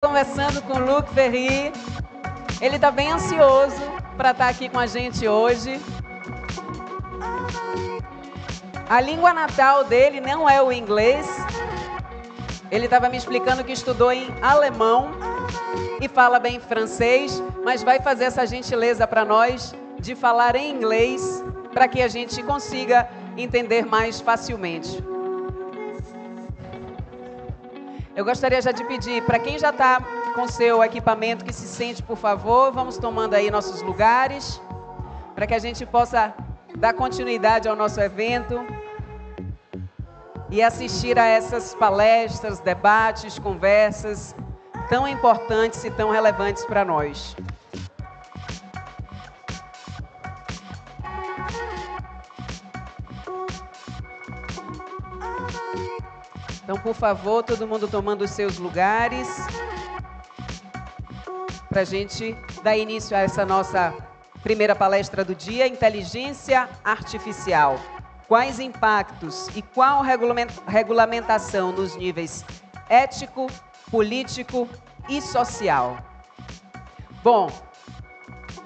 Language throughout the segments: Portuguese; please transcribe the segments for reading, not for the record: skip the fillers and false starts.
Conversando com o Luc Ferry. Ele está bem ansioso para estar aqui com a gente hoje. A língua natal dele não é o inglês. Ele estava me explicando que estudou em alemão e fala bem francês, mas vai fazer essa gentileza para nós de falar em inglês para que a gente consiga entender mais facilmente. Eu gostaria já de pedir para quem já está com seu equipamento que se sente, por favor, vamos tomando aí nossos lugares para que a gente possa dar continuidade ao nosso evento e assistir a essas palestras, debates, conversas tão importantes e tão relevantes para nós. Então, por favor, todo mundo tomando os seus lugares para a gente dar início a essa nossa primeira palestra do dia, Inteligência Artificial. Quais impactos e qual regulamentação nos níveis ético, político e social? Bom,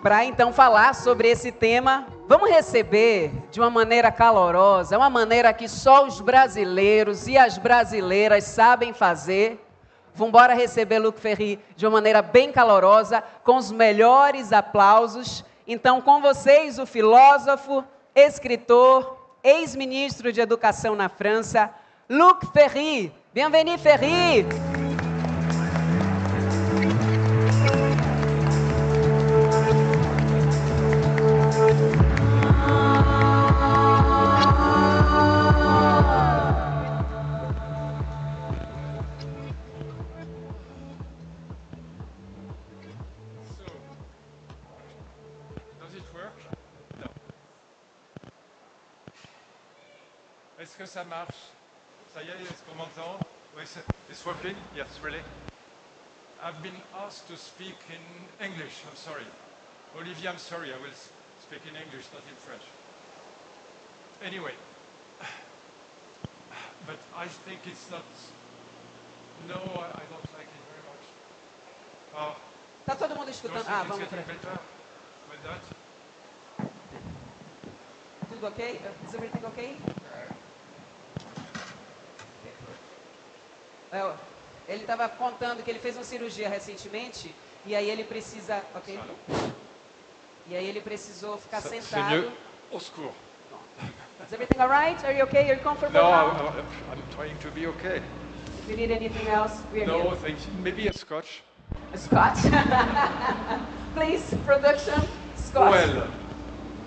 para então falar sobre esse tema, vamos receber de uma maneira calorosa, uma maneira que só os brasileiros e as brasileiras sabem fazer. Vamos embora receber Luc Ferry de uma maneira bem calorosa, com os melhores aplausos. Então, com vocês, o filósofo, escritor, ex-ministro de Educação na França, Luc Ferry. Bienvenue, Ferry! Est-ce que ça marche? Ça y est, est-ce qu'on m'entend? Oui, it's working? Yes, really? I've been asked to speak in English, I'm sorry. Olivier, I'm sorry, I will speak in English, not in French. Anyway, but I think it's not... No, I don't like it very much. Oh. Tá todo mundo escutando? Ah, vamos para better with that. Tudo ok? Is everything okay? Ele estava contando que ele fez uma cirurgia recentemente e aí ele precisa, ok? E aí ele precisou ficar sentado. C'est mieux. Au secours. Is everything all right? Are you okay? Are you comfortable No, now? I'm trying to be okay. If you need anything else, we're here. No, thank you. Maybe a scotch. A scotch? Please, production, scotch. Well,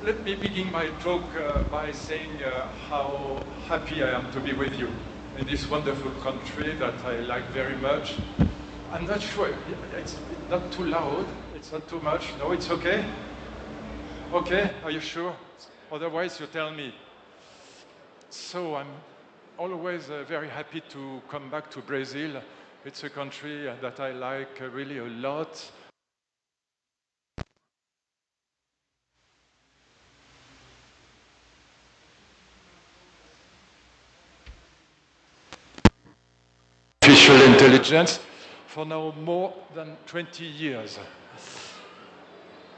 let me begin my talk by saying how happy I am to be with you in this wonderful country that I like very much. I'm not sure, it's not too loud, it's not too much. No, it's okay? Okay, are you sure? Otherwise, you tell me. So I'm always very happy to come back to Brazil. It's a country that I like really a lot. Artificial intelligence for now more than 20 years.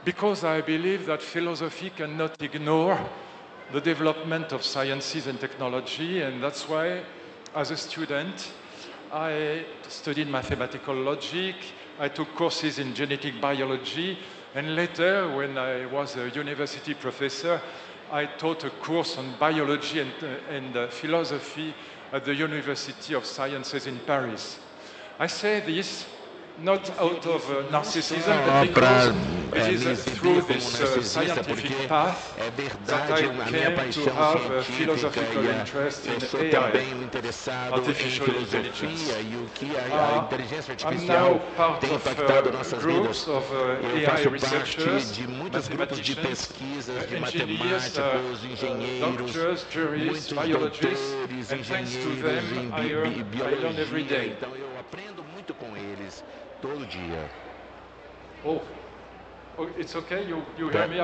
Because I believe that philosophy cannot ignore the development of sciences and technology, and that's why, as a student, I studied mathematical logic, I took courses in genetic biology, and later, when I was a university professor, I taught a course on biology and philosophy at the University of Sciences in Paris. I say this not out of narcissism, but because it is through this scientific path that I came to have a philosophical interest in AI, artificial intelligence. I'm now part of groups of AI researchers, mathematicians, engineers, doctors, jurists, biologists, and thanks to them I learn every day. Todo dia. Oh, it's okay? You hear me?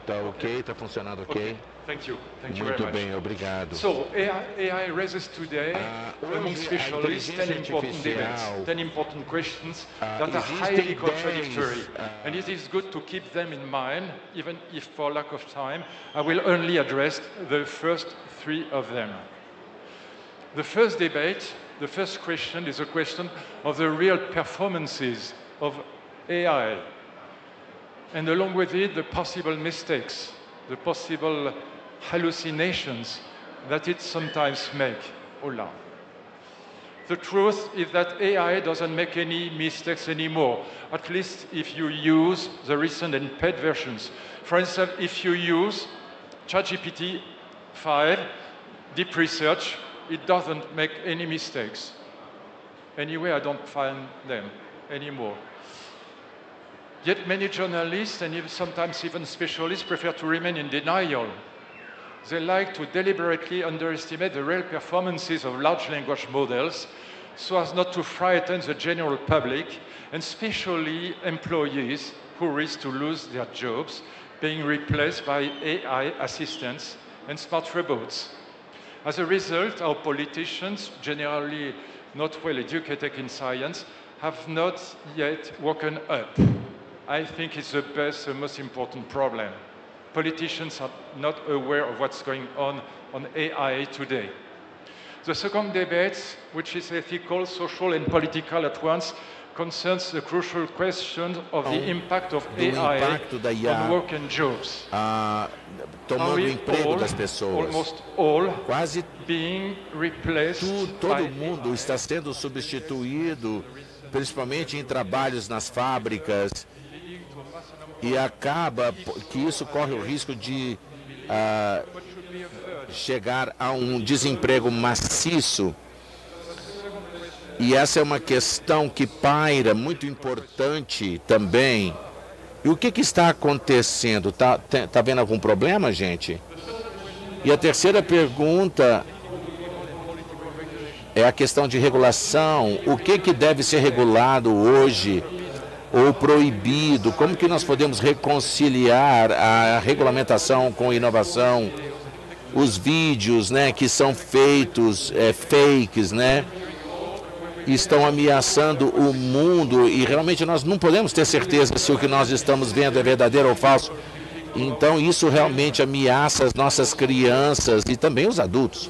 Tá ok? Tá funcionando ok? Thank you. Thank you very Muito much. bem, obrigado. So, AI raises today among hoje, specialists 10 important debates, 10 important questions that are highly contradictory. And it is good to keep them in mind, even if for lack of time, I will only address the first 3 of them. The first debate, the first question is a question of the real performances of AI. And along with it, the possible mistakes, the possible hallucinations that it sometimes makes. Hola. The truth is that AI doesn't make any mistakes anymore, at least if you use the recent and paid versions. For instance, if you use ChatGPT 5, Deep Research, it doesn't make any mistakes. Anyway, I don't find them anymore. Yet many journalists and sometimes even specialists prefer to remain in denial. They like to deliberately underestimate the real performances of large language models so as not to frighten the general public, and especially employees who risk to lose their jobs being replaced by AI assistants and smart robots. As a result, our politicians, generally not well educated in science, have not yet woken up. I think it's the best and most important problem. Politicians are not aware of what's going on AI today. The second debate, which is ethical, social, and political at once, concerns the crucial question of the impact of AI on work and jobs. Tomando o emprego das pessoas. Almost all Quase being replaced todo mundo está sendo substituído, principalmente em trabalhos nas fábricas, e acaba que isso corre o risco de chegar a um desemprego maciço. E essa é uma questão que paira, muito importante também. E o que está acontecendo? Tá vendo algum problema, gente? E a terceira pergunta é a questão de regulação. O que deve ser regulado hoje ou proibido? Como que nós podemos reconciliar a regulamentação com a inovação? Os vídeos, né, que são feitos, fakes, né, estão ameaçando o mundo e realmente nós não podemos ter certeza se o que nós estamos vendo é verdadeiro ou falso. Então isso realmente ameaça as nossas crianças e também os adultos.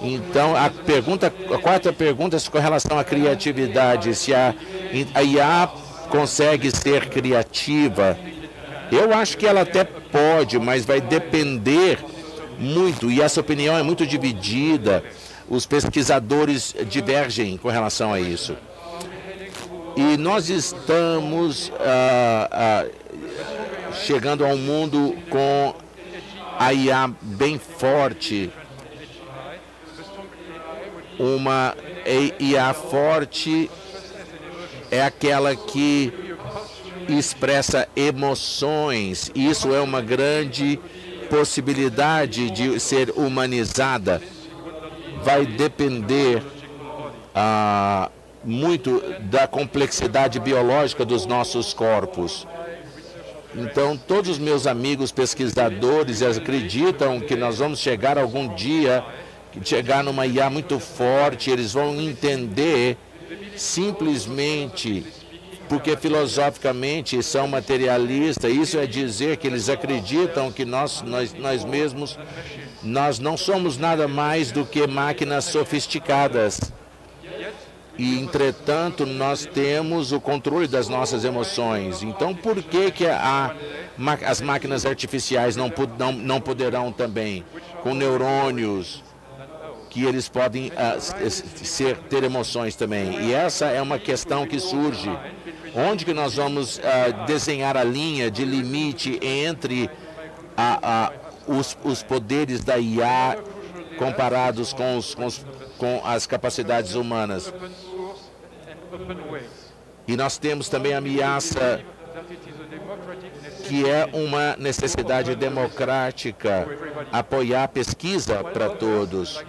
Então a quarta pergunta é com relação à criatividade, se a IA consegue ser criativa. Eu acho que ela até pode, mas vai depender muito, e essa opinião é muito dividida. Os pesquisadores divergem com relação a isso. E nós estamos chegando a um mundo com a IA bem forte. Uma IA forte é aquela que expressa emoções. Isso é uma grande possibilidade de ser humanizada. Vai depender muito da complexidade biológica dos nossos corpos. Então, todos os meus amigos pesquisadores acreditam que nós vamos chegar algum dia, chegar numa IA muito forte, eles vão entender simplesmente porque filosoficamente são materialistas. Isso é dizer que eles acreditam que nós mesmos, nós não somos nada mais do que máquinas sofisticadas. E, entretanto, nós temos o controle das nossas emoções. Então, por que as máquinas artificiais não poderão também, com neurônios, que eles podem ter emoções também? E essa é uma questão que surge. Onde que nós vamos desenhar a linha de limite entre os poderes da IA comparados com as capacidades humanas? E nós temos também a ameaça que é uma necessidade democrática, apoiar a pesquisa para todos.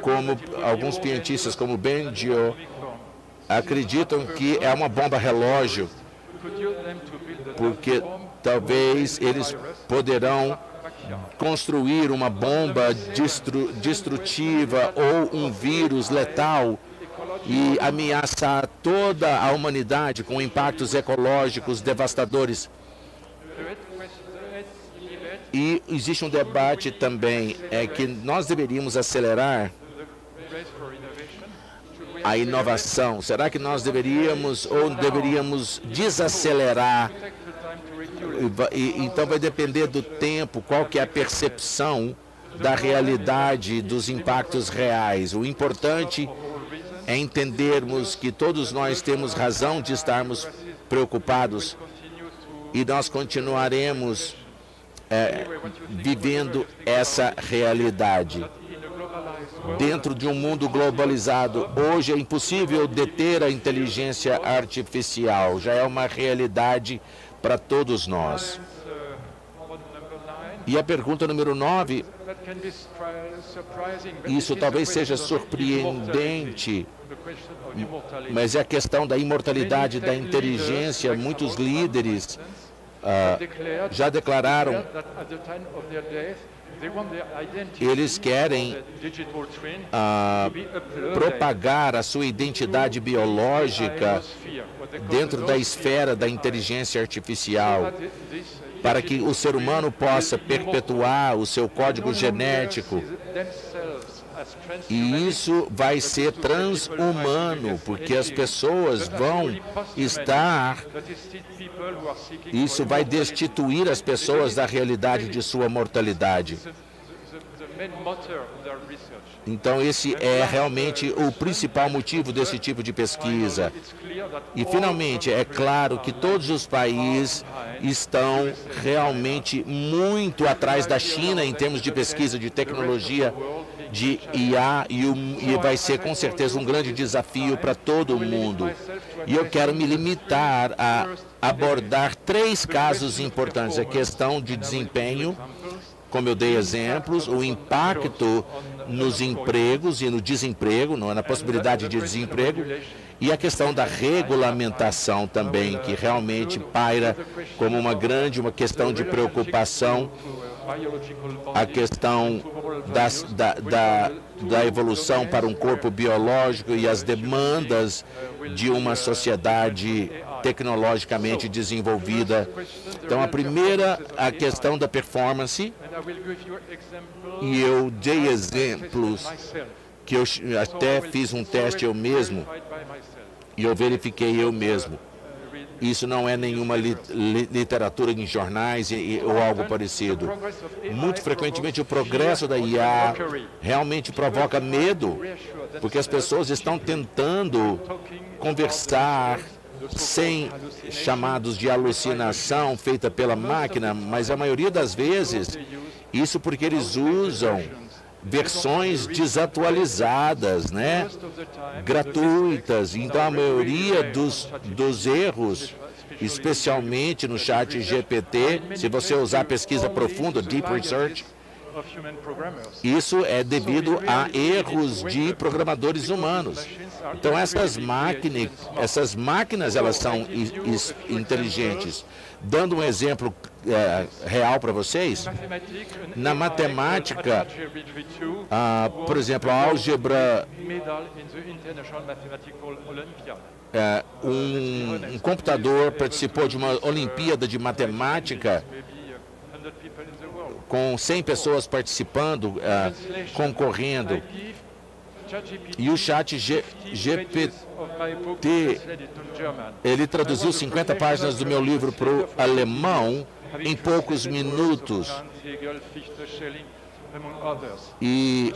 Como alguns cientistas, como Bengio, acreditam que é uma bomba relógio, porque talvez eles poderão construir uma bomba destrutiva ou um vírus letal e ameaçar toda a humanidade com impactos ecológicos devastadores. E existe um debate também, que nós deveríamos acelerar a inovação. Será que nós deveríamos ou deveríamos desacelerar? Então vai depender do tempo, qual que é a percepção da realidade dos impactos reais. O importante é entendermos que todos nós temos razão de estarmos preocupados e nós continuaremos vivendo essa realidade. Dentro de um mundo globalizado, hoje é impossível deter a inteligência artificial, já é uma realidade para todos nós. E a pergunta número 9, isso talvez seja surpreendente, mas é a questão da imortalidade da inteligência. Muitos líderes já declararam, eles querem propagar a sua identidade biológica dentro da esfera da inteligência artificial, para que o ser humano possa perpetuar o seu código genético. E isso vai ser transhumano, porque as pessoas vão estar... Isso vai destituir as pessoas da realidade de sua mortalidade. Então, esse é realmente o principal motivo desse tipo de pesquisa. E, finalmente, é claro que todos os países estão realmente muito atrás da China em termos de pesquisa de tecnologia de IA, e vai ser, com certeza, um grande desafio para todo o mundo. E eu quero me limitar a abordar 3 casos importantes. A questão de desempenho, como eu dei exemplos, o impacto nos empregos e no desemprego, na possibilidade de desemprego, e a questão da regulamentação também, que realmente paira como uma questão de preocupação, a questão da evolução para um corpo biológico e as demandas de uma sociedade tecnologicamente desenvolvida. Então, a primeira, a questão da performance, e eu dei exemplos que eu até fiz um teste eu mesmo, e eu verifiquei eu mesmo. Isso não é nenhuma literatura em jornais ou algo parecido. Muito frequentemente o progresso da IA realmente provoca medo, porque as pessoas estão tentando conversar sem chamados de alucinação feita pela máquina, mas a maioria das vezes, isso porque eles usam versões desatualizadas, gratuitas. Então, a maioria dos erros, especialmente no chat GPT, se você usar pesquisa profunda, Deep Research, isso é devido a erros de programadores humanos. Então, essas máquinas, elas são inteligentes. Dando um exemplo real para vocês, na matemática, por exemplo, a álgebra, um computador participou de uma Olimpíada de Matemática com 100 pessoas participando, concorrendo. E o chat GPT, ele traduziu 50 páginas do meu livro para o alemão em poucos minutos. E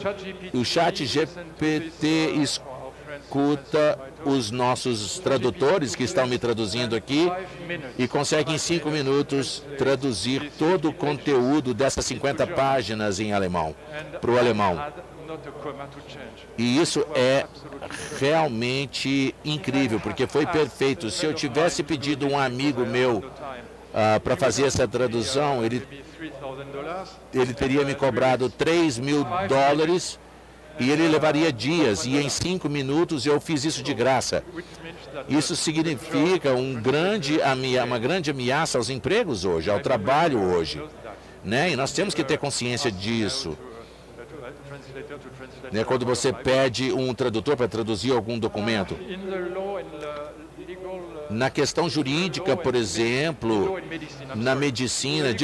o chat GPT escuta os nossos tradutores que estão me traduzindo aqui e consegue em 5 minutos traduzir todo o conteúdo dessas 50 páginas em alemão, para o alemão. E isso é realmente incrível, porque foi perfeito. Se eu tivesse pedido um amigo meu para fazer essa tradução, ele teria me cobrado $3.000 E ele levaria dias, e em 5 minutos eu fiz isso de graça. Isso significa uma grande ameaça aos empregos hoje, ao trabalho hoje. Né? E nós temos que ter consciência disso. Né? Quando você pede um tradutor para traduzir algum documento. Na questão jurídica, por exemplo, na medicina,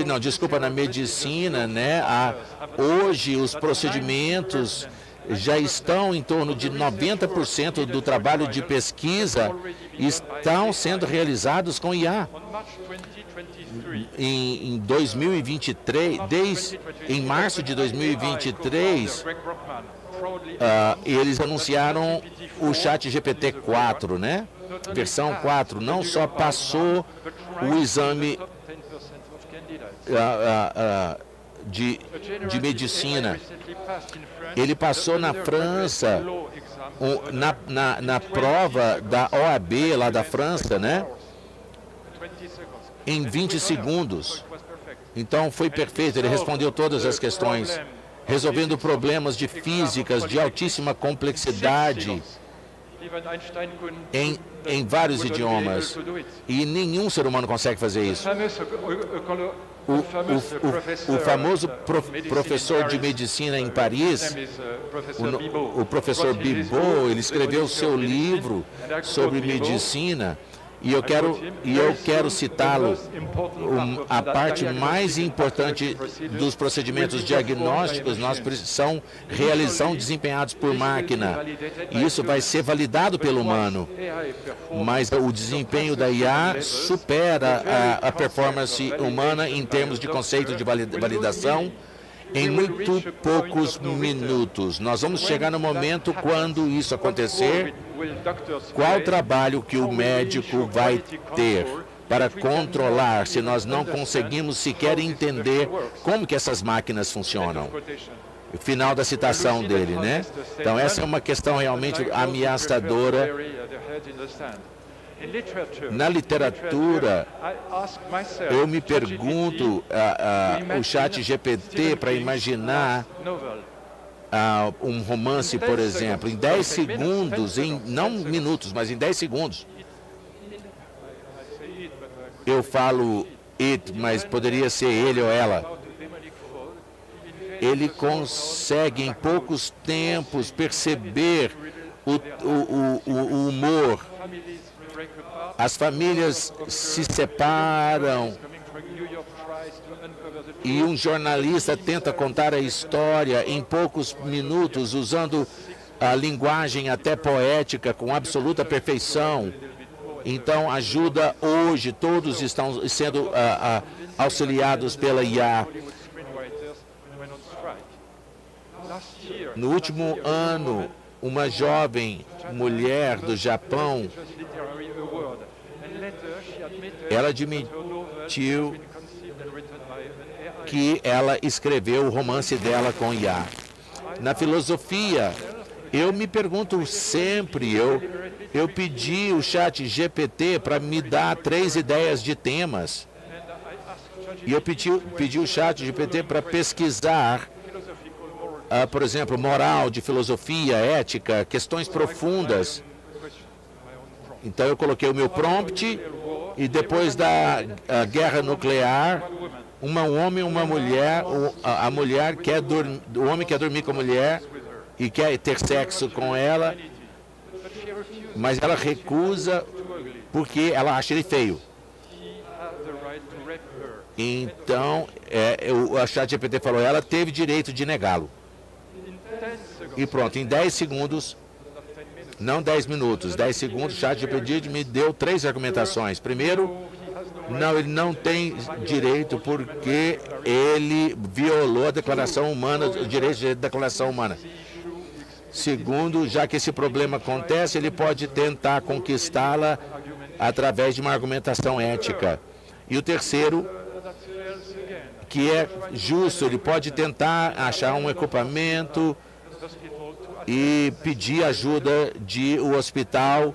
na medicina, né? Hoje os procedimentos já estão em torno de 90% do trabalho de pesquisa estão sendo realizados com IA. Em 2023, em março de 2023, eles anunciaram o ChatGPT 4, né? Versão 4, não só passou o exame de medicina, ele passou na França, na prova da OAB lá da França, né? Em 20 segundos. Então foi perfeito, ele respondeu todas as questões, resolvendo problemas de físicas de altíssima complexidade em vários idiomas. E nenhum ser humano consegue fazer isso. O famoso professor de medicina em Paris, o professor Bibot, ele escreveu seu livro sobre medicina. E eu quero citá-lo. A parte mais importante dos procedimentos diagnósticos são desempenhados por máquina. E isso vai ser validado pelo humano. Mas o desempenho da IA supera a performance humana em termos de conceito de validação em muito poucos minutos. Nós vamos chegar no momento quando isso acontecer. Qual trabalho que o médico vai ter para controlar se nós não conseguimos sequer entender como que essas máquinas funcionam? O final da citação dele, né? Então essa é uma questão realmente ameaçadora. Na literatura, eu me pergunto, o ChatGPT para imaginar um romance, por exemplo, em 10 segundos, não minutos, mas em 10 segundos. Eu falo it, mas poderia ser ele ou ela. Ele consegue em poucos tempos perceber o humor. As famílias se separam e um jornalista tenta contar a história em poucos minutos, usando a linguagem até poética, com absoluta perfeição. Então, ajuda hoje, todos estão sendo auxiliados pela IA. No último ano, uma jovem mulher do Japão, ela admitiu que ela escreveu o romance dela com IA. Na filosofia, eu me pergunto sempre, eu pedi o ChatGPT para me dar 3 ideias de temas. E eu pedi o ChatGPT para pesquisar, por exemplo, moral, de filosofia, ética, questões profundas. Então eu coloquei o meu prompt e depois da guerra nuclear, um homem e uma mulher, a mulher o homem quer dormir com a mulher e quer ter sexo com ela, mas ela recusa porque ela acha ele feio. Então, a ChatGPT falou, ela teve direito de negá-lo. E pronto, em 10 segundos, não 10 minutos, 10 segundos, o ChatGPT me deu 3 argumentações. Primeiro, não, ele não tem direito porque ele violou a Declaração Humana, o direito da Declaração Humana. Segundo, já que esse problema acontece, ele pode tentar conquistá-la através de uma argumentação ética. E o terceiro, que é justo, ele pode tentar achar um equipamento e pedir ajuda do hospital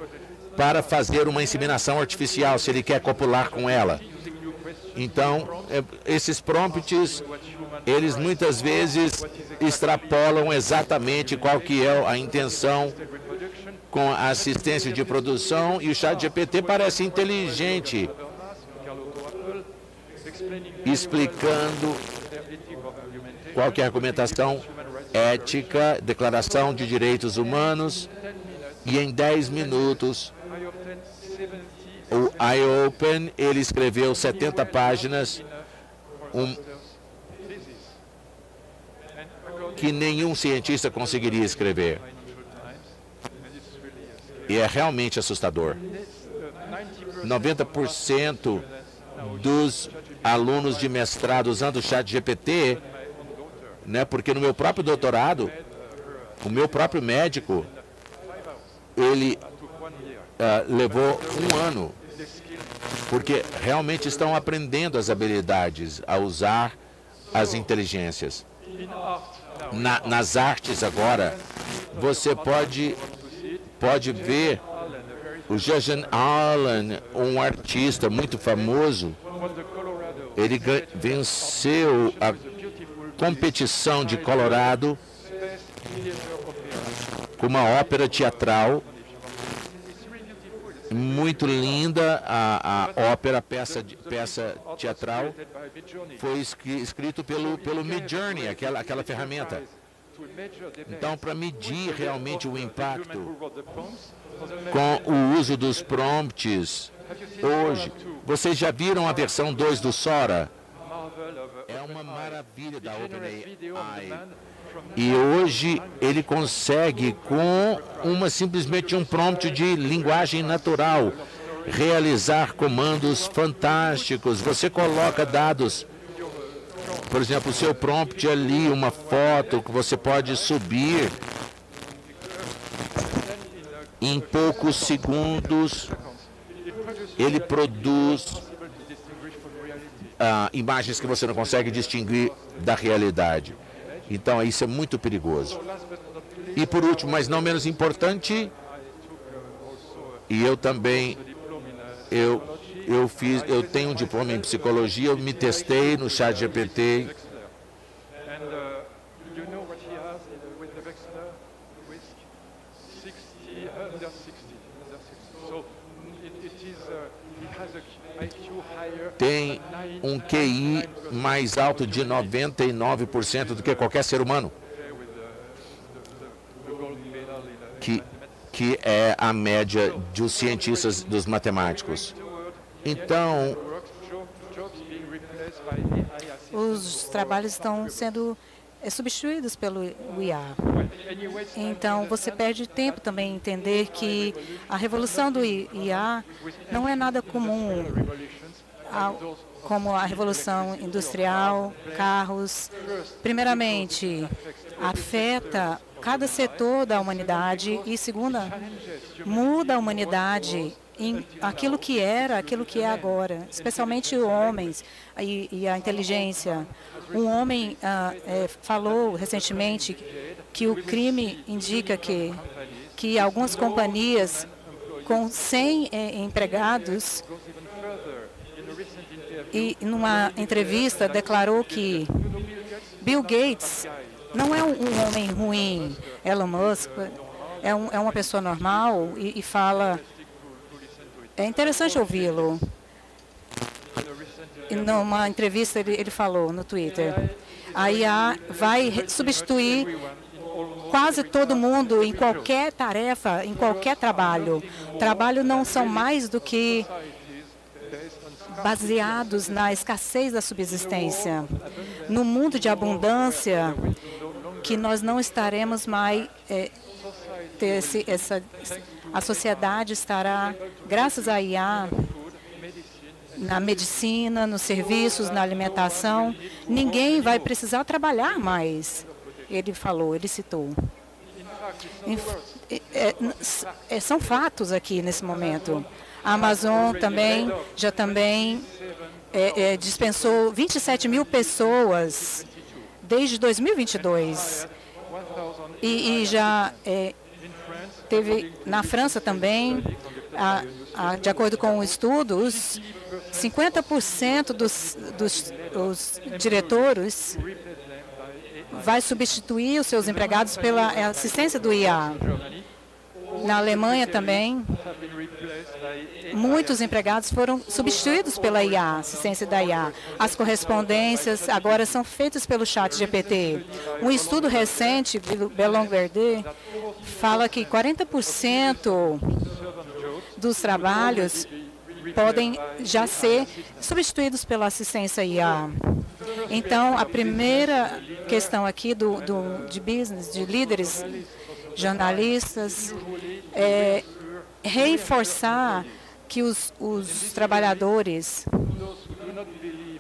para fazer uma inseminação artificial, se ele quer copular com ela. Então, esses prompts eles muitas vezes extrapolam exatamente qual que é a intenção com a assistência de produção, e o ChatGPT parece inteligente, explicando qual que é a argumentação ética, declaração de direitos humanos, e em 10 minutos o iOpen, ele escreveu 70 páginas, que nenhum cientista conseguiria escrever. E é realmente assustador. 90% dos alunos de mestrado usando o ChatGPT, né, porque no meu próprio doutorado, o meu próprio médico, ele levou 1 ano, porque realmente estão aprendendo as habilidades a usar as inteligências. Nas artes agora, você pode ver o Jason Allen, um artista muito famoso. Ele venceu a competição de Colorado com uma ópera teatral muito linda. A ópera, peça teatral, foi escrito pelo Midjourney, aquela ferramenta. Então, para medir realmente o impacto com o uso dos prompts, hoje, vocês já viram a versão 2 do Sora? É uma maravilha da OpenAI. E hoje ele consegue, com simplesmente um prompt de linguagem natural, realizar comandos fantásticos. Você coloca dados, por exemplo, o seu prompt ali, uma foto que você pode subir em poucos segundos. Ele produz imagens que você não consegue distinguir da realidade. Então, isso é muito perigoso. E por último, mas não menos importante, e eu também, eu tenho um diploma em psicologia, eu me testei no ChatGPT. Tem um QI mais alto de 99% do que qualquer ser humano, que é a média dos cientistas, dos matemáticos. Então, os trabalhos estão sendo substituídos pelo IA. Então, você perde tempo também em entender que a revolução do IA não é nada comum, como a revolução industrial, carros. Primeiramente, afeta cada setor da humanidade e, segunda, muda a humanidade em aquilo que era, aquilo que é agora, especialmente os homens e a inteligência. Um homem falou recentemente que o crime indica que algumas companhias com 100 empregados, e numa entrevista declarou que Bill Gates não é um homem ruim, Elon Musk é uma pessoa normal e fala. É interessante ouvi-lo. Numa entrevista ele falou no Twitter, a IA vai substituir quase todo mundo em qualquer tarefa, em qualquer trabalho. Trabalho não são mais do que baseados na escassez da subsistência. No mundo de abundância, que nós não estaremos mais a sociedade estará, graças à IA, na medicina, nos serviços, na alimentação. Ninguém vai precisar trabalhar mais, ele falou, ele citou. São fatos aqui nesse momento. A Amazon também dispensou 27 mil pessoas desde 2022. E já teve na França também, de acordo com estudos, 50% os diretores vai substituir os seus empregados pela assistência do IA. Na Alemanha também, muitos empregados foram substituídos pela IA, assistência da IA. As correspondências agora são feitas pelo ChatGPT. Um estudo recente do Belong-Verde fala que 40% dos trabalhos podem já ser substituídos pela assistência IA. Então, a primeira questão aqui de business, de líderes, jornalistas, é reforçar que os trabalhadores,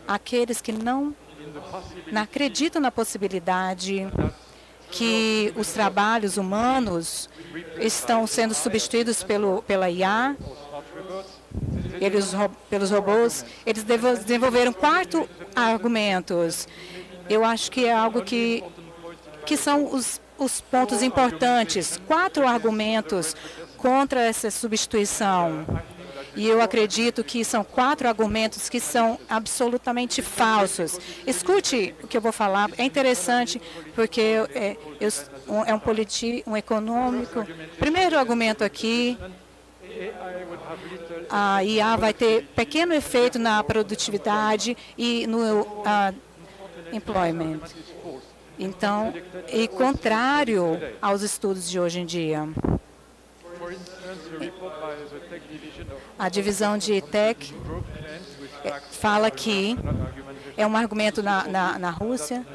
aqueles que não acreditam na possibilidade que os trabalhos humanos estão sendo substituídos pela IA, pelos robôs, eles desenvolveram 4 argumentos. Eu acho que é algo que são os pontos importantes. 4 argumentos contra essa substituição. E eu acredito que são 4 argumentos que são absolutamente falsos. Escute o que eu vou falar. É interessante porque é um econômico. Primeiro argumento aqui, a IA vai ter pequeno efeito na produtividade e no employment. Então, e contrário aos estudos de hoje em dia. A divisão de Tech fala que é um argumento na Rússia.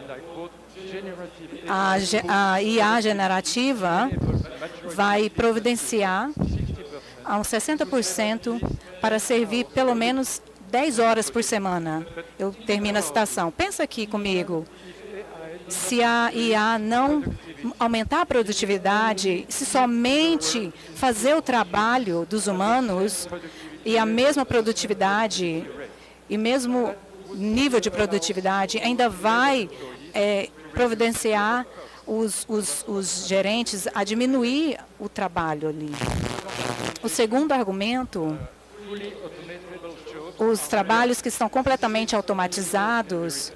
A IA generativa vai providenciar a uns 60% para servir pelo menos 10 horas por semana. Eu termino a citação. Pensa aqui comigo. Se a IA não aumentar a produtividade, se somente fazer o trabalho dos humanos e a mesma produtividade e mesmo nível de produtividade ainda vai providenciar os gerentes a diminuir o trabalho ali. O segundo argumento, os trabalhos que estão completamente automatizados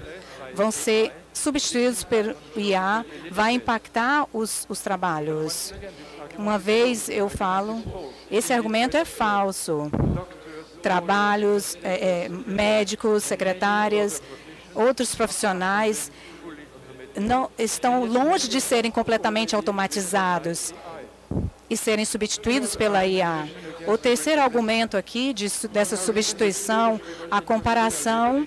vão ser substituídos pelo IA, vai impactar os trabalhos. Uma vez eu falo, esse argumento é falso. Trabalhos, médicos, secretárias, outros profissionais não estão longe de serem completamente automatizados e serem substituídos pela IA. O terceiro argumento aqui dessa substituição, a comparação,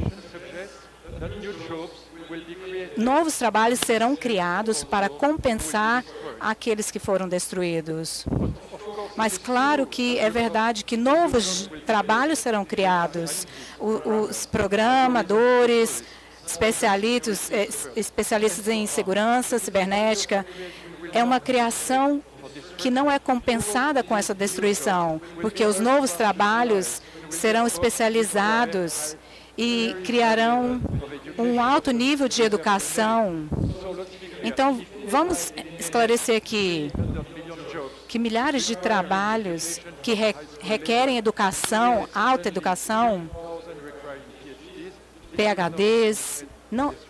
novos trabalhos serão criados para compensar aqueles que foram destruídos. Mas claro que é verdade que novos trabalhos serão criados. Os programadores, especialistas em segurança cibernética, é uma criação que não é compensada com essa destruição, porque os novos trabalhos serão especializados e criarão um alto nível de educação. Então, vamos esclarecer aqui que milhares de trabalhos que requerem educação, alta educação, PhDs,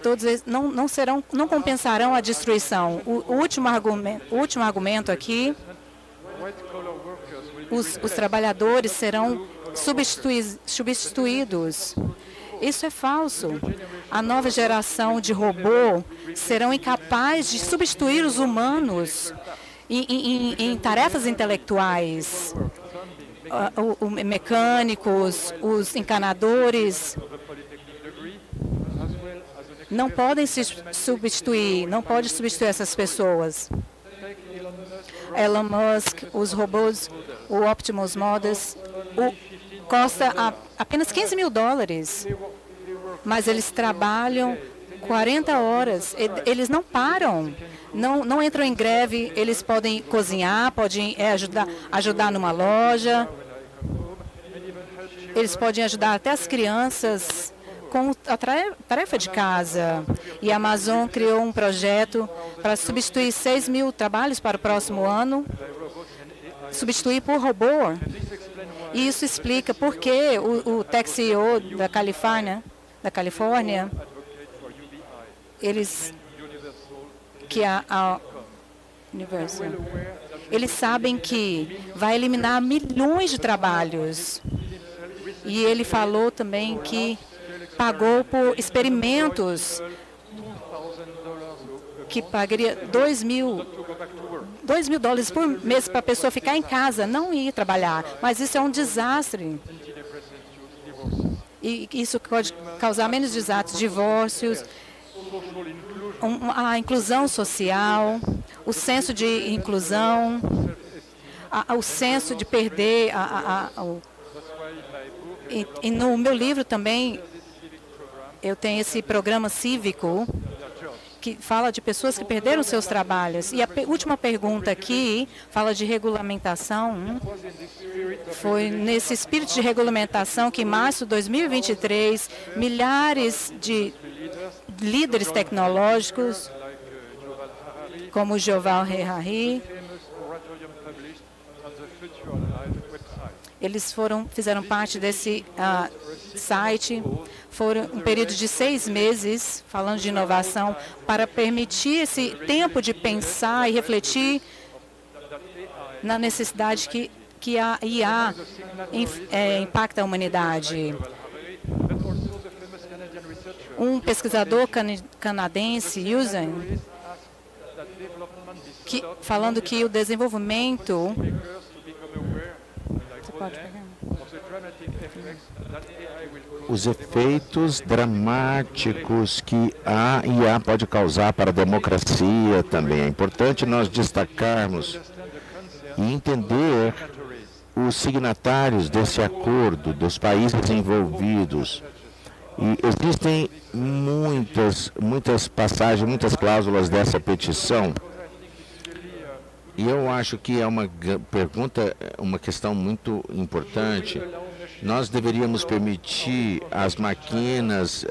todos eles não compensarão a destruição. O último argumento aqui, os trabalhadores serão substituídos. Isso é falso. A nova geração de robô serão incapazes de substituir os humanos em tarefas intelectuais. Mecânicos, os encanadores não podem se substituir, não pode substituir essas pessoas. Elon Musk, os robôs, o Optimus Models, custa apenas $15 mil, mas eles trabalham 40 horas, eles não param, não entram em greve, eles podem cozinhar, podem ajudar numa loja, eles podem ajudar até as crianças com a tarefa de casa. E a Amazon criou um projeto para substituir 6 mil trabalhos para o próximo ano, substituir por robô. E isso explica por que o tech CEO da Califórnia, da Califórnia, eles sabem que vai eliminar milhões de trabalhos. E ele falou também que pagou por experimentos que pagaria $2.000 por mês para a pessoa ficar em casa, não ir trabalhar. Mas isso é um desastre. E isso pode causar menos desatos, divórcios, a inclusão social, o senso de inclusão, o senso de perder. E no meu livro também, eu tenho esse programa cívico que fala de pessoas que perderam seus trabalhos. E a última pergunta aqui fala de regulamentação. Foi nesse espírito de regulamentação que, em março de 2023, milhares de líderes tecnológicos, como Yuval Harari, eles fizeram parte desse site. Foram um período de 6 meses, falando de inovação, para permitir esse tempo de pensar e refletir na necessidade que a IA impacta a humanidade. Um pesquisador canadense, Usain, falando que o desenvolvimento... Você pode pegar? Os efeitos dramáticos que a IA pode causar para a democracia também. É importante nós destacarmos e entender os signatários desse acordo, dos países envolvidos. E existem muitas passagens, muitas cláusulas dessa petição. E eu acho que é uma pergunta, uma questão muito importante. Nós deveríamos permitir as máquinas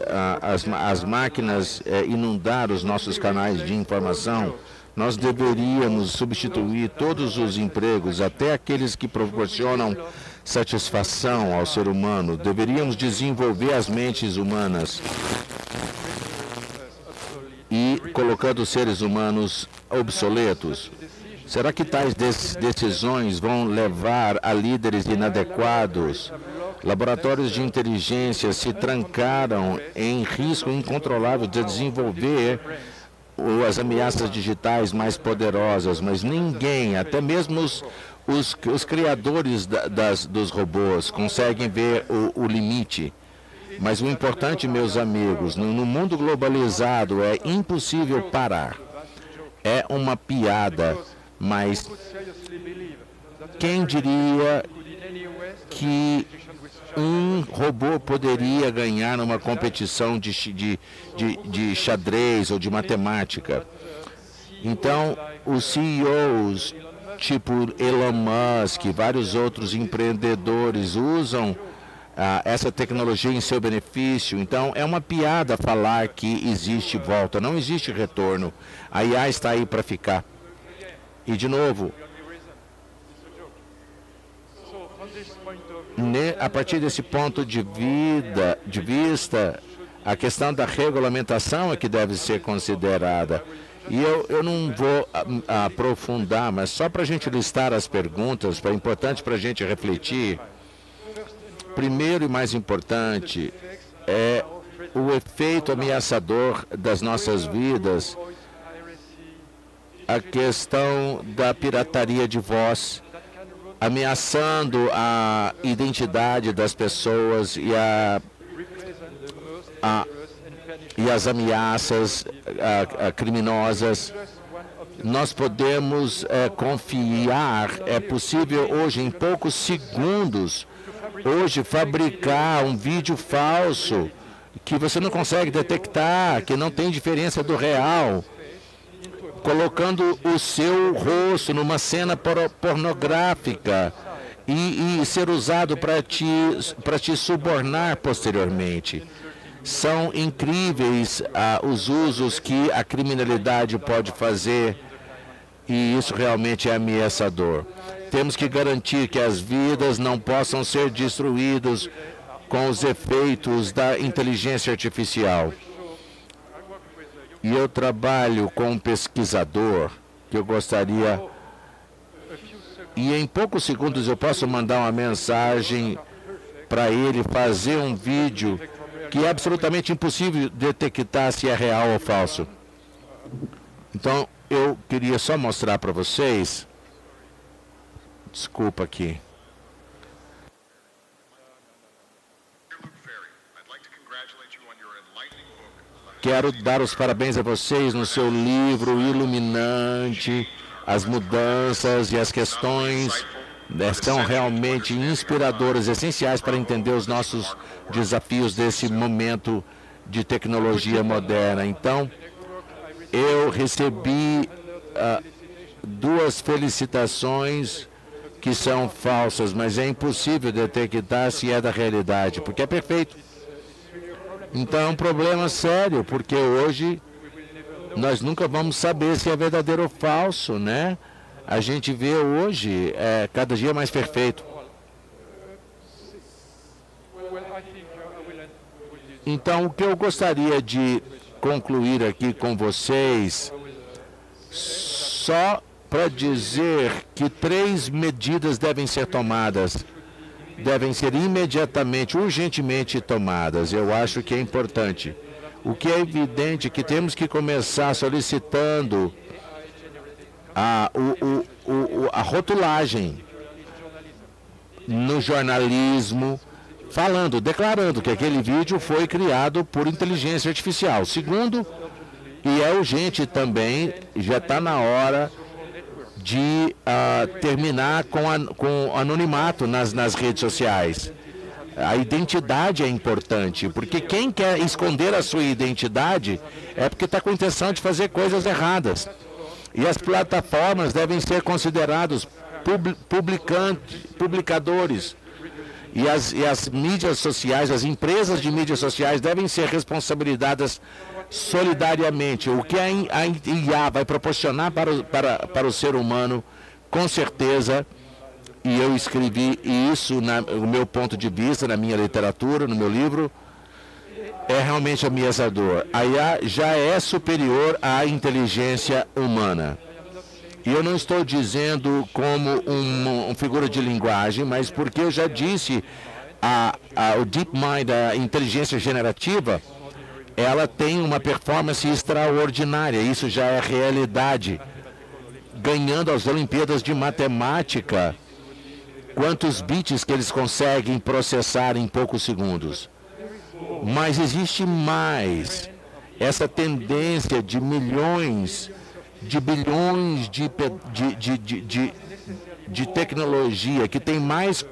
inundar os nossos canais de informação. Nós deveríamos substituir todos os empregos, até aqueles que proporcionam satisfação ao ser humano. Deveríamos desenvolver as mentes humanas e colocando os seres humanos obsoletos. Será que tais decisões vão levar a líderes inadequados? Laboratórios de inteligência se trancaram em risco incontrolável de desenvolver as ameaças digitais mais poderosas, mas ninguém, até mesmo os criadores dos robôs, conseguem ver o limite. Mas o importante, meus amigos, no mundo globalizado é impossível parar. É uma piada. Mas quem diria que um robô poderia ganhar numa competição de xadrez ou de matemática? Então, os CEOs, tipo Elon Musk e vários outros empreendedores, usam essa tecnologia em seu benefício. Então, é uma piada falar que existe volta. Não existe retorno. A IA está aí para ficar. E, de novo, a partir desse ponto de vista, a questão da regulamentação é que deve ser considerada. E eu não vou aprofundar, mas só para a gente listar as perguntas, é importante para a gente refletir. Primeiro e mais importante é o efeito ameaçador das nossas vidas, a questão da pirataria de voz, ameaçando a identidade das pessoas e as ameaças criminosas. Nós podemos confiar, é possível hoje, em poucos segundos, fabricar um vídeo falso que você não consegue detectar, que não tem diferença do real, colocando o seu rosto numa cena pornográfica e ser usado para te subornar posteriormente. São incríveis os usos que a criminalidade pode fazer, e isso realmente é ameaçador. Temos que garantir que as vidas não possam ser destruídas com os efeitos da inteligência artificial. E eu trabalho com um pesquisador que eu gostaria... E em poucos segundos eu posso mandar uma mensagem para ele fazer um vídeo que é absolutamente impossível detectar se é real ou falso. Então, eu queria só mostrar para vocês... Desculpa aqui. Quero dar os parabéns a vocês no seu livro iluminante. As mudanças e as questões são realmente inspiradoras, essenciais para entender os nossos desafios desse momento de tecnologia moderna. Então, eu recebi 2 felicitações que são falsas, mas é impossível detectar se é da realidade, porque é perfeito. Então, é um problema sério, porque hoje nós nunca vamos saber se é verdadeiro ou falso, né? A gente vê hoje cada dia mais perfeito. Então, o que eu gostaria de concluir aqui com vocês, só para dizer que 3 medidas devem ser tomadas, devem ser imediatamente, urgentemente tomadas. Eu acho que é importante. O que é evidente é que temos que começar solicitando a rotulagem no jornalismo, declarando que aquele vídeo foi criado por inteligência artificial. Segundo, e é urgente também, já está na hora de terminar com anonimato nas redes sociais. A identidade é importante, porque quem quer esconder a sua identidade é porque está com a intenção de fazer coisas erradas. E as plataformas devem ser considerados publicadores. E as mídias sociais, as empresas de mídias sociais devem ser responsabilizadas solidariamente. O que a IA vai proporcionar para o ser humano, com certeza... E eu escrevi isso, o meu ponto de vista, na minha literatura, no meu livro, é realmente ameaçador. A IA já é superior à inteligência humana. E eu não estou dizendo como uma figura de linguagem, mas porque eu já disse, o DeepMind, a inteligência generativa, ela tem uma performance extraordinária. Isso já é realidade. Ganhando as Olimpíadas de Matemática, quantos bits que eles conseguem processar em poucos segundos. Mas existe mais. Essa tendência de milhões, de bilhões de tecnologia, que tem mais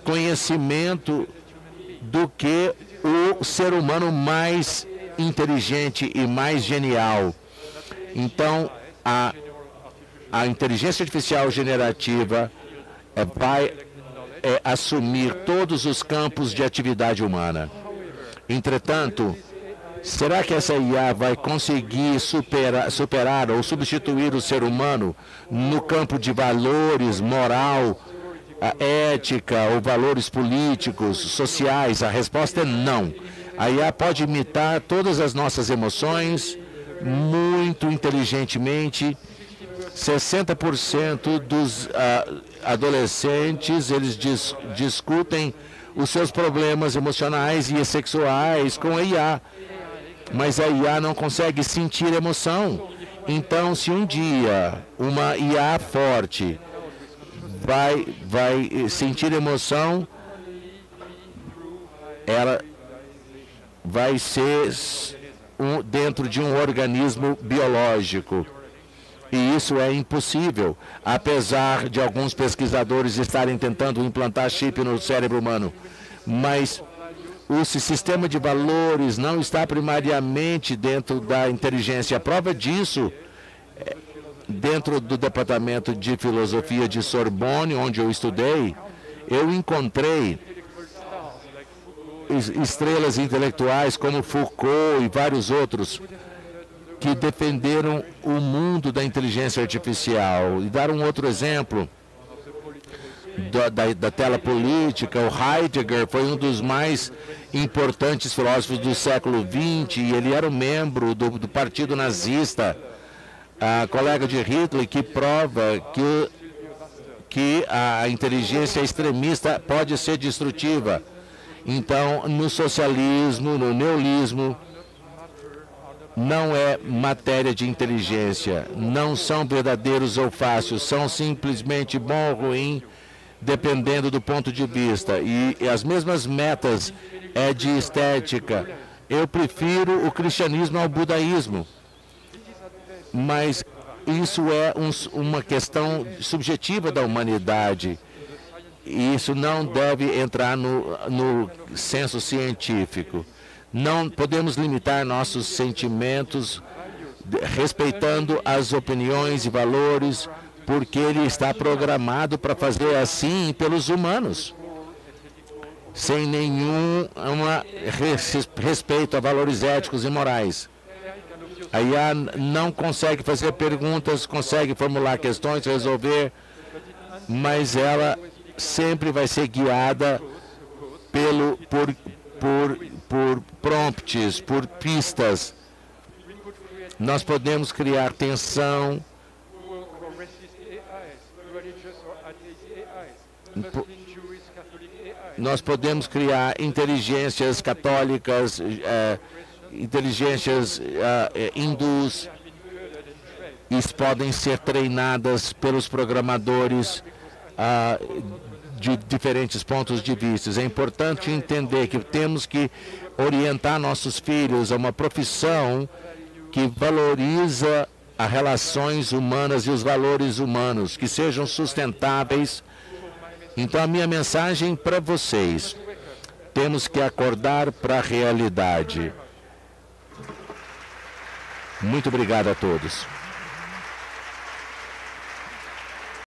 conhecimento do que o ser humano mais inteligente e mais genial. Então, a inteligência artificial generativa vai assumir todos os campos de atividade humana. Entretanto, será que essa IA vai conseguir superar ou substituir o ser humano no campo de valores, moral, ética ou valores políticos, sociais? A resposta é não. A IA pode imitar todas as nossas emoções muito inteligentemente. 60% dos adolescentes, eles discutem os seus problemas emocionais e sexuais com a IA. Mas a IA não consegue sentir emoção. Então, se um dia uma IA forte vai sentir emoção, ela vai ser dentro de um organismo biológico. E isso é impossível, apesar de alguns pesquisadores estarem tentando implantar chip no cérebro humano. Mas o sistema de valores não está primariamente dentro da inteligência. A prova disso, dentro do departamento de filosofia de Sorbonne, onde eu estudei, eu encontrei estrelas intelectuais como Foucault e vários outros que defenderam o mundo da inteligência artificial. E dar um outro exemplo, da tela política. O Heidegger foi um dos mais importantes filósofos do século XX e ele era um membro do Partido Nazista, colega de Hitler, que prova que a inteligência extremista pode ser destrutiva. Então, no socialismo, no neoliberalismo, não é matéria de inteligência, não são verdadeiros ou fáceis, são simplesmente bom ou ruim, dependendo do ponto de vista. E as mesmas metas é de estética. Eu prefiro o cristianismo ao budaísmo, mas isso é uma questão subjetiva da humanidade. Isso não deve entrar no senso científico. Não podemos limitar nossos sentimentos respeitando as opiniões e valores, porque ele está programado para fazer assim pelos humanos, sem nenhum respeito a valores éticos e morais. A IA não consegue fazer perguntas, consegue formular questões, resolver, mas ela sempre vai ser guiada por prompts, por pistas. Nós podemos criar tensão, nós podemos criar inteligências católicas, inteligências hindus, e podem ser treinadas pelos programadores de diferentes pontos de vista. É importante entender que temos que orientar nossos filhos a uma profissão que valoriza as relações humanas e os valores humanos, que sejam sustentáveis. Então, a minha mensagem para vocês: temos que acordar para a realidade. Muito obrigado a todos.